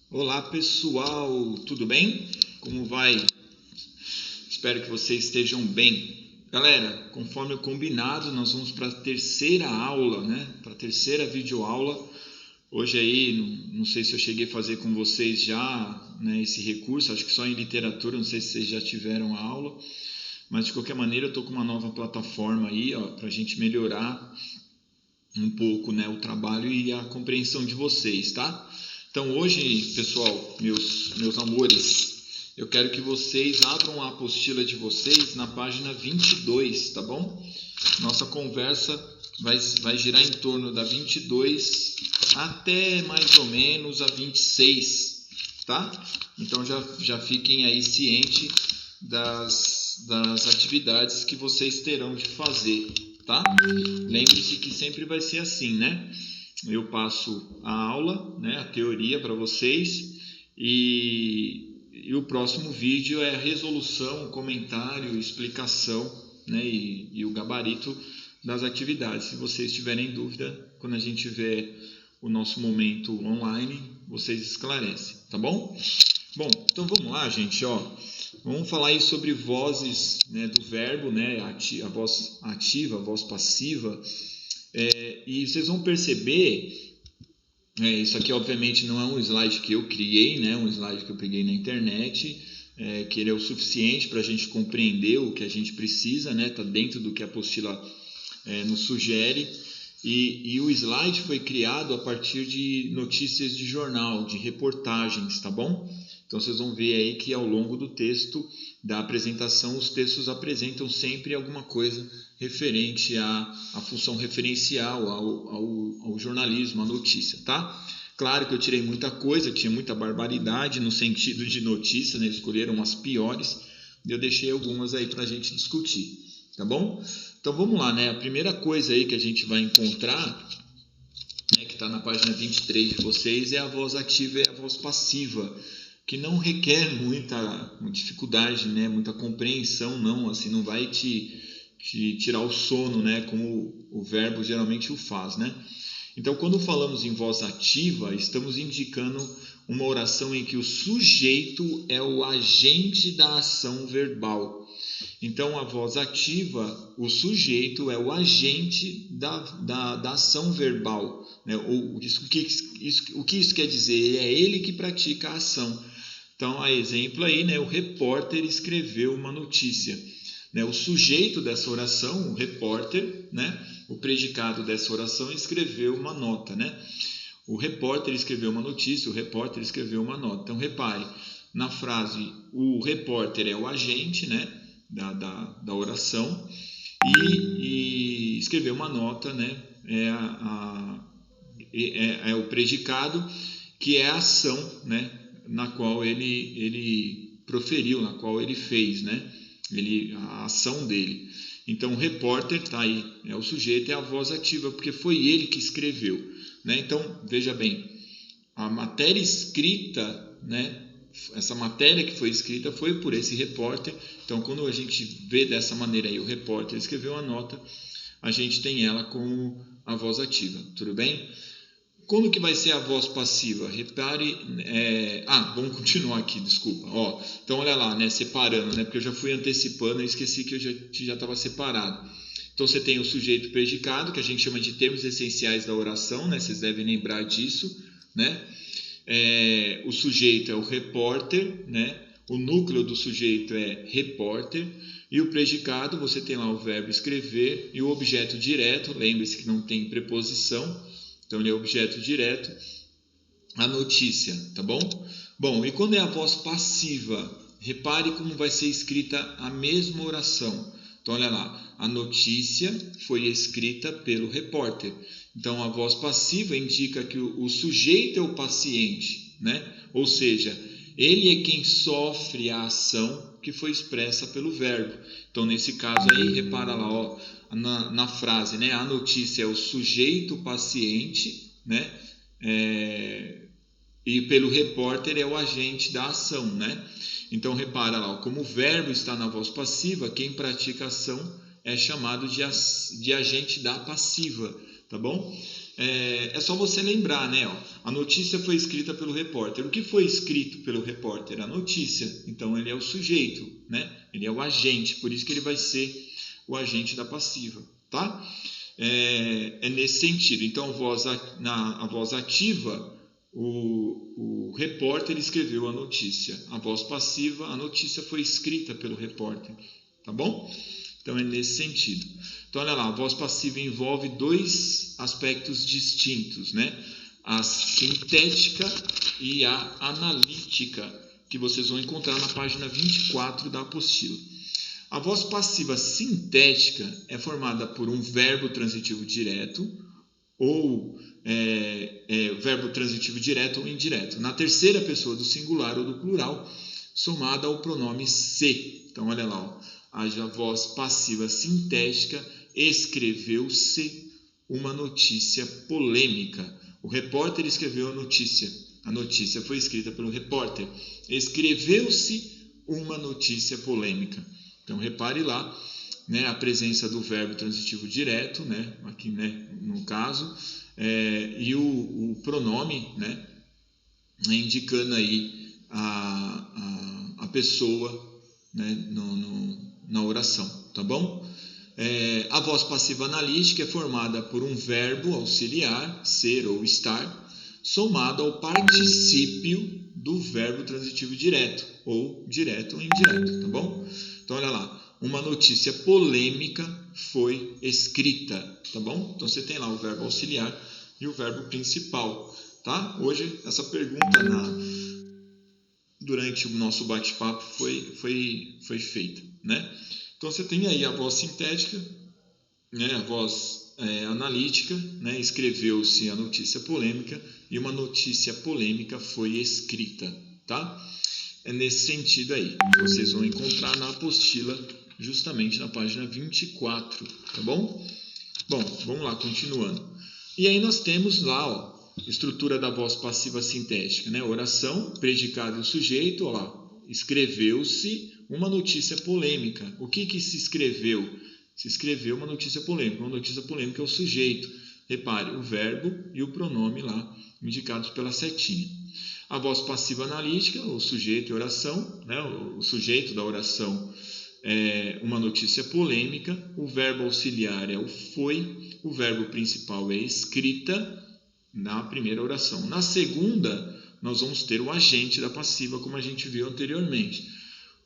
Olá pessoal, tudo bem? Como vai? Espero que vocês estejam bem. Galera, conforme o combinado, nós vamos para a terceira aula, né? Para a terceira videoaula. Hoje aí, não sei se eu cheguei a fazer com vocês já, né, esse recurso, acho que só em literatura, não sei se vocês já tiveram a aula, mas de qualquer maneira eu estou com uma nova plataforma aí, ó, para a gente melhorar um pouco, né, o trabalho e a compreensão de vocês, tá? Então hoje, pessoal, meus amores, eu quero que vocês abram a apostila de vocês na página 22, tá bom? Nossa conversa vai girar em torno da 22 até mais ou menos a 26, tá? Então já fiquem aí cientes das atividades que vocês terão de fazer, tá? Lembre-se que sempre vai ser assim, né? Eu passo a aula, né, a teoria para vocês e o próximo vídeo é a resolução, comentário, explicação, né, e o gabarito das atividades. Se vocês tiverem dúvida, quando a gente tiver o nosso momento online, vocês esclarecem, tá bom? Bom, então vamos lá, gente, ó. Vamos falar aí sobre vozes, né, do verbo, né, a voz ativa, a voz passiva. E vocês vão perceber, isso aqui obviamente não é um slide que eu criei, né, um slide que eu peguei na internet, que ele é o suficiente para a gente compreender o que a gente precisa, né, tá dentro do que a apostila nos sugere. E o slide foi criado a partir de notícias de jornal, de reportagens, tá bom? Então vocês vão ver aí que ao longo do texto, da apresentação, os textos apresentam sempre alguma coisa referente à função referencial, ao jornalismo, à notícia, tá? Claro que eu tirei muita coisa, tinha muita barbaridade no sentido de notícia, né? Escolheram as piores, e eu deixei algumas aí para a gente discutir, tá bom? Então vamos lá, né? A primeira coisa aí que a gente vai encontrar, né, que está na página 23 de vocês, é a voz ativa e a voz passiva, que não requer muita dificuldade, né? Muita compreensão, não, assim, não vai te tirar o sono, né? Como o verbo geralmente o faz, né? Então, quando falamos em voz ativa, estamos indicando uma oração em que o sujeito é o agente da ação verbal. Então, a voz ativa, o sujeito é o agente da ação verbal. Né? O que isso quer dizer? É ele que pratica a ação. Então, a exemplo aí, né? O repórter escreveu uma notícia. Né? O sujeito dessa oração, o repórter, né? O predicado dessa oração escreveu uma nota. Né? O repórter escreveu uma notícia, o repórter escreveu uma nota. Então, repare, na frase, o repórter é o agente, né? Da oração e escrever uma nota, né, é o predicado, que é a ação, né, na qual ele proferiu, na qual ele fez, né, a ação dele. Então o repórter está aí, é o sujeito, é a voz ativa, porque foi ele que escreveu, né? Então veja bem, a matéria escrita, né, essa matéria que foi escrita foi por esse repórter. Então, quando a gente vê dessa maneira aí, o repórter escreveu a nota, a gente tem ela como a voz ativa, tudo bem? Como que vai ser a voz passiva? Repare, vamos continuar aqui, desculpa. Ó, então, olha lá, né, separando, né, porque eu já fui antecipando, eu esqueci que eu já estava separado. Então, você tem o sujeito predicado, que a gente chama de termos essenciais da oração, né, vocês devem lembrar disso, né? O sujeito é o repórter, né? O núcleo do sujeito é repórter, e o predicado, você tem lá o verbo escrever, e o objeto direto, lembre-se que não tem preposição, então ele é objeto direto, a notícia, tá bom? Bom, e quando é a voz passiva, repare como vai ser escrita a mesma oração. Então, olha lá, a notícia foi escrita pelo repórter. Então, a voz passiva indica que o sujeito é o paciente, né? Ou seja, ele é quem sofre a ação que foi expressa pelo verbo. Então, nesse caso aí, repara lá, ó, na frase, né? A notícia é o sujeito paciente, né? E pelo repórter é o agente da ação, né? Então, repara lá, como o verbo está na voz passiva, quem pratica a ação é chamado de agente da passiva, tá bom? é só você lembrar, né? Ó, a notícia foi escrita pelo repórter. O que foi escrito pelo repórter? A notícia. Então ele é o sujeito, né? Ele é o agente, por isso que ele vai ser o agente da passiva, tá? É nesse sentido. Então a voz ativa, o repórter escreveu a notícia. A voz passiva, a notícia foi escrita pelo repórter, tá bom? Então é nesse sentido. Então olha lá, a voz passiva envolve dois aspectos distintos, né? A sintética e a analítica, que vocês vão encontrar na página 24 da apostila. A voz passiva sintética é formada por um verbo transitivo direto ou verbo transitivo direto ou indireto, na terceira pessoa do singular ou do plural, somada ao pronome se. Então olha lá, ó. A voz passiva sintética escreveu-se uma notícia polêmica. O repórter escreveu a notícia foi escrita pelo repórter. Escreveu-se uma notícia polêmica. Então repare lá, né, a presença do verbo transitivo direto, né, aqui, né, no caso, e o pronome, né, indicando aí a pessoa, né, na oração, tá bom? A voz passiva analítica é formada por um verbo auxiliar, ser ou estar, somado ao particípio do verbo transitivo direto ou indireto, tá bom? Então olha lá, uma notícia polêmica foi escrita, tá bom? Então você tem lá o verbo auxiliar e o verbo principal, tá? Hoje essa pergunta durante o nosso bate-papo foi feita, né? Então você tem aí a voz sintética, né? A voz analítica, né? Escreveu-se a notícia polêmica e uma notícia polêmica foi escrita, tá? É nesse sentido aí, vocês vão encontrar na apostila justamente na página 24, tá bom? Bom, vamos lá, continuando. E aí nós temos lá, ó, estrutura da voz passiva sintética, né? Oração, predicado e o sujeito, ó lá, escreveu-se uma notícia polêmica. O que se escreveu? Se escreveu uma notícia polêmica. Uma notícia polêmica é o sujeito. Repare, o verbo e o pronome lá, indicados pela setinha. A voz passiva analítica, o sujeito e oração, né? O sujeito da oração é uma notícia polêmica, o verbo auxiliar é o foi, o verbo principal é escrita na primeira oração. Na segunda, nós vamos ter o agente da passiva, como a gente viu anteriormente.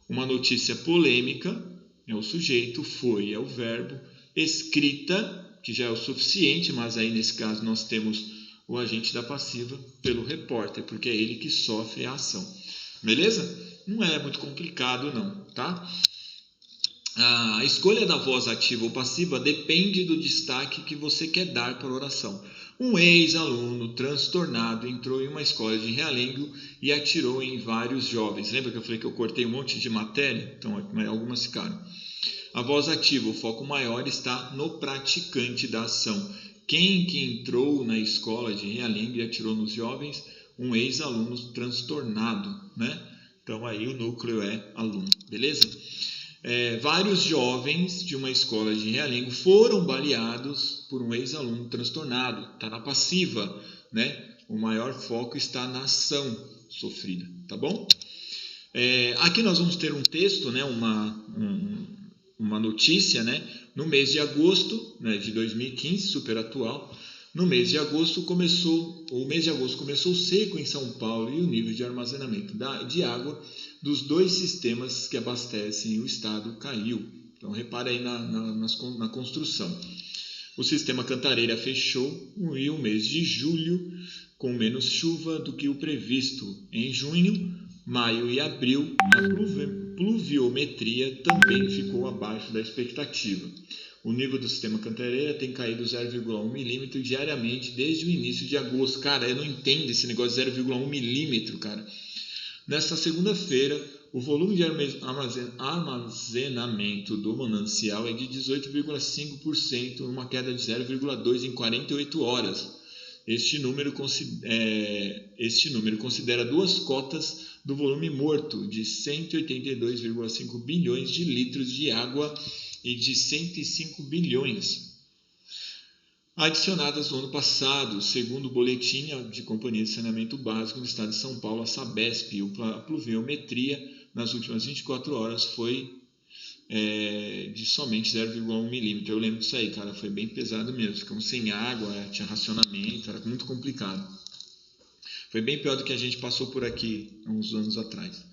Uma notícia polêmica é o sujeito, foi é o verbo, escrita, que já é o suficiente, mas aí nesse caso nós temos o agente da passiva pelo repórter, porque é ele que sofre a ação. Beleza? Não é muito complicado não, tá? A escolha da voz ativa ou passiva depende do destaque que você quer dar para a oração. Um ex-aluno transtornado entrou em uma escola de Realengo e atirou em vários jovens. Lembra que eu falei que eu cortei um monte de matéria? Então, algumas ficaram. A voz ativa, o foco maior está no praticante da ação. Quem que entrou na escola de Realengo e atirou nos jovens? Um ex-aluno transtornado, né? Então, aí o núcleo é aluno, beleza? Vários jovens de uma escola de Realengo foram baleados por um ex-aluno transtornado. Está na passiva, né? O maior foco está na ação sofrida, tá bom? Aqui nós vamos ter um texto, né? Uma notícia, né? No mês de agosto, né, de 2015, super atual. No mês de agosto o mês de agosto começou seco em São Paulo e o nível de armazenamento de água dos dois sistemas que abastecem o estado caiu. Então repare aí na construção. O sistema Cantareira fechou e o mês de julho com menos chuva do que o previsto. Em junho, maio e abril, a pluviometria também ficou abaixo da expectativa. O nível do sistema Cantareira tem caído 0,1 milímetro diariamente desde o início de agosto. Cara, eu não entendo esse negócio de 0,1 milímetro, cara. Nesta segunda-feira, o volume de armazenamento do manancial é de 18,5%, uma queda de 0,2% em 48 horas. Este número considera duas cotas do volume morto de 182,5 bilhões de litros de água e de 105 bilhões adicionadas no ano passado, segundo o boletim de Companhia de Saneamento Básico do Estado de São Paulo, a Sabesp. A pluviometria nas últimas 24 horas foi de somente 0,1 milímetro. Eu lembro disso aí, cara, foi bem pesado mesmo. Ficamos sem água, tinha racionamento, era muito complicado. Foi bem pior do que a gente passou por aqui há uns anos atrás.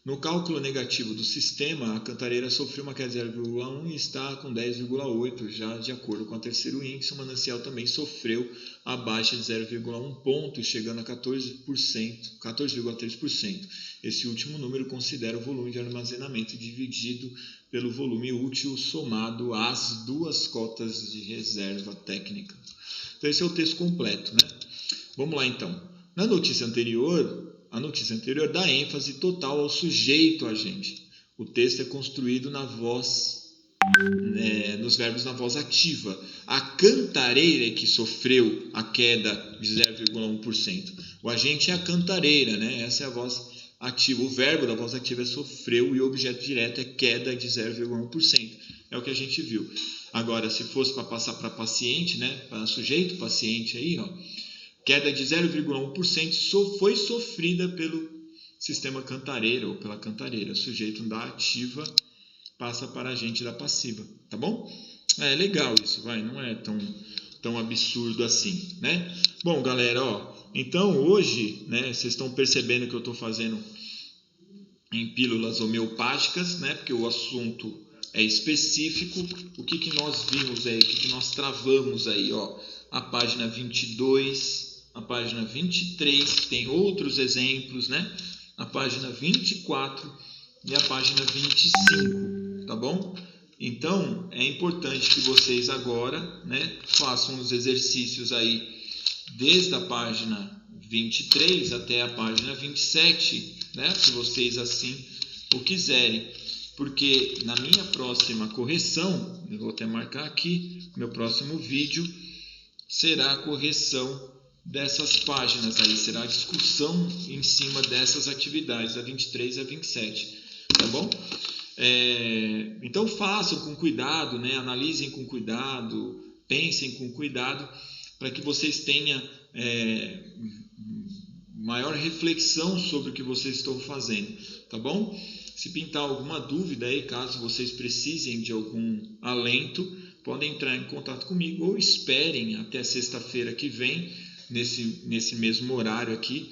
No cálculo negativo do sistema, a Cantareira sofreu uma queda de 0,1 e está com 10,8, já de acordo com o terceiro índice. O Manancial também sofreu a baixa de 0,1 ponto, chegando a 14,3%. Esse último número considera o volume de armazenamento dividido pelo volume útil somado às duas cotas de reserva técnica. Então esse é o texto completo, né? Vamos lá então. Na notícia anterior, a notícia anterior dá ênfase total ao sujeito agente. O texto é construído na voz, nos verbos na voz ativa. A cantareira é que sofreu a queda de 0,1%. O agente é a cantareira, né? Essa é a voz ativa. O verbo da voz ativa é sofreu e o objeto direto é queda de 0,1%. É o que a gente viu. Agora, se fosse para passar para paciente, né? Para sujeito, paciente aí, ó. Queda de 0,1% foi sofrida pelo sistema cantareira ou pela cantareira. O sujeito da ativa passa para a agente da passiva, tá bom? É legal isso, vai, não é tão absurdo assim, né? Bom, galera, ó, então hoje, né, vocês estão percebendo que eu estou fazendo em pílulas homeopáticas, né? Porque o assunto é específico. O que nós vimos aí, o que nós travamos aí, ó? A página 22, a página 23, tem outros exemplos, né? A página 24 e a página 25, tá bom? Então, é importante que vocês agora, né, façam os exercícios aí desde a página 23 até a página 27, né, se vocês assim o quiserem. Porque na minha próxima correção, eu vou até marcar aqui, meu próximo vídeo será a correção dessas páginas aí, será a discussão em cima dessas atividades, da 23 a 27, tá bom? Então façam com cuidado, né? Analisem com cuidado, pensem com cuidado, para que vocês tenham maior reflexão sobre o que vocês estão fazendo, tá bom? Se pintar alguma dúvida aí, caso vocês precisem de algum alento, podem entrar em contato comigo ou esperem até sexta-feira que vem, nesse mesmo horário aqui,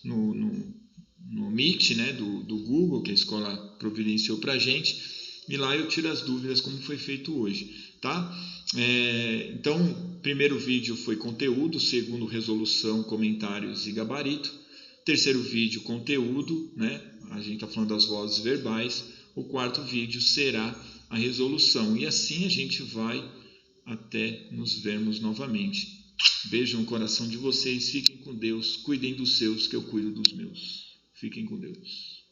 no Meet, né, do Google, que a escola providenciou para a gente, e lá eu tiro as dúvidas como foi feito hoje, tá? Então, primeiro vídeo foi conteúdo, segundo resolução, comentários e gabarito, terceiro vídeo conteúdo, né? A gente está falando das vozes verbais, o quarto vídeo será a resolução, e assim a gente vai até nos vermos novamente. Beijo no coração de vocês, fiquem com Deus, cuidem dos seus que eu cuido dos meus. Fiquem com Deus.